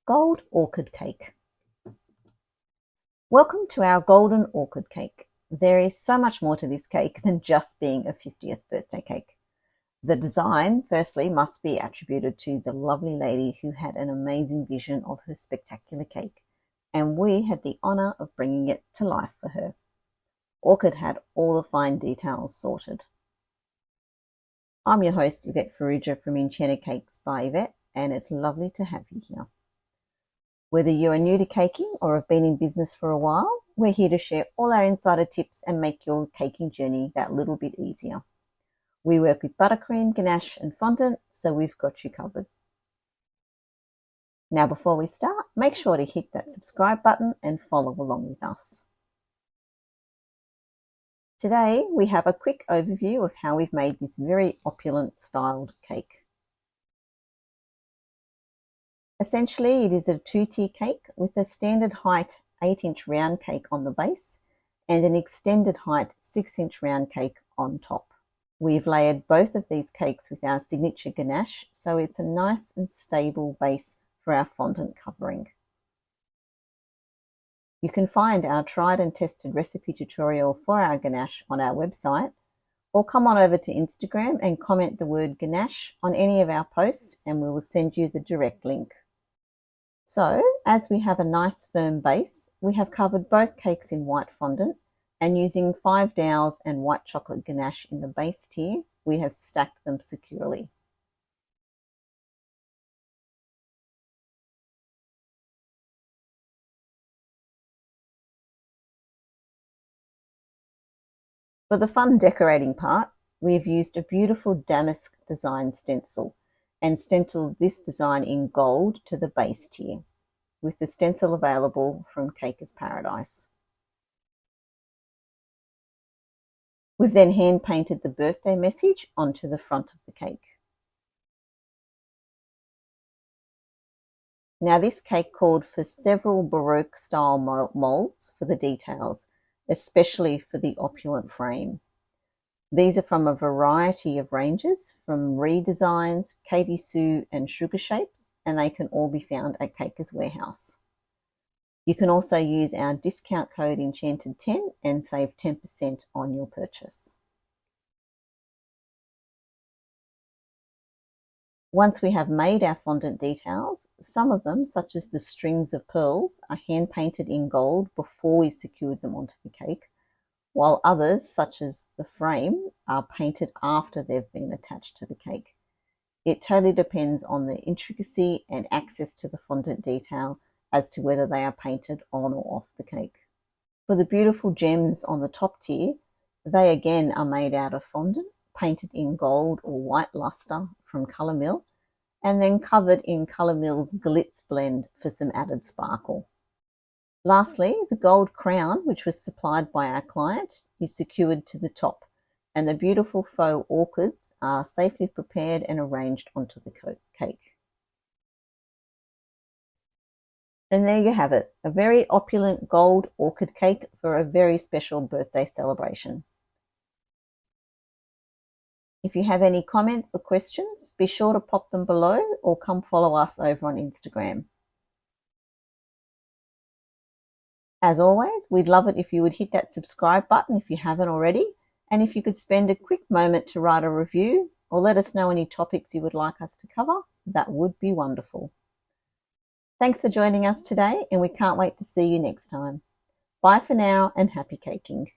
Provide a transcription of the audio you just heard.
Gold Orchid Cake. Welcome to our Golden Orchid Cake. There is so much more to this cake than just being a 50th birthday cake. The design, firstly, must be attributed to the lovely lady who had an amazing vision of her spectacular cake, and we had the honour of bringing it to life for her. Orchid had all the fine details sorted. I'm your host, Yvette from Enchanted Cakes by Yvette, and it's lovely to have you here. Whether you are new to caking or have been in business for a while, we're here to share all our insider tips and make your caking journey that little bit easier. We work with buttercream, ganache and fondant, so we've got you covered. Now before we start, make sure to hit that subscribe button and follow along with us. Today we have a quick overview of how we've made this very opulent styled cake. Essentially, it is a 2-tier cake with a standard height 8-inch round cake on the base and an extended height 6-inch round cake on top. We've layered both of these cakes with our signature ganache, so it's a nice and stable base for our fondant covering. You can find our tried and tested recipe tutorial for our ganache on our website, or come on over to Instagram and comment the word ganache on any of our posts and we will send you the direct link. So, as we have a nice firm base, we have covered both cakes in white fondant, and using 5 dowels and white chocolate ganache in the base tier, we have stacked them securely. For the fun decorating part, we have used a beautiful damask design stencil and stenciled this design in gold to the base tier, with the stencil available from Caker's Paradise. We've then hand painted the birthday message onto the front of the cake. Now this cake called for several Baroque style molds for the details, especially for the opulent frame. These are from a variety of ranges, from redesigns, Katie Sue and sugar shapes, and they can all be found at Caker's Warehouse. You can also use our discount code Enchanted10 and save 10% on your purchase. Once we have made our fondant details, some of them, such as the strings of pearls, are hand painted in gold before we secured them onto the cake, while others, such as the frame, are painted after they've been attached to the cake. It totally depends on the intricacy and access to the fondant detail as to whether they are painted on or off the cake. For the beautiful gems on the top tier, they again are made out of fondant, painted in gold or white luster from Colour Mill, and then covered in Colour Mill's Glitz blend for some added sparkle. Lastly, the gold crown, which was supplied by our client, is secured to the top, and the beautiful faux orchids are safely prepared and arranged onto the cake. And there you have it, a very opulent gold orchid cake for a very special birthday celebration. If you have any comments or questions, be sure to pop them below or come follow us over on Instagram. As always, we'd love it if you would hit that subscribe button if you haven't already, and if you could spend a quick moment to write a review or let us know any topics you would like us to cover, that would be wonderful. Thanks for joining us today, and we can't wait to see you next time. Bye for now and happy caking.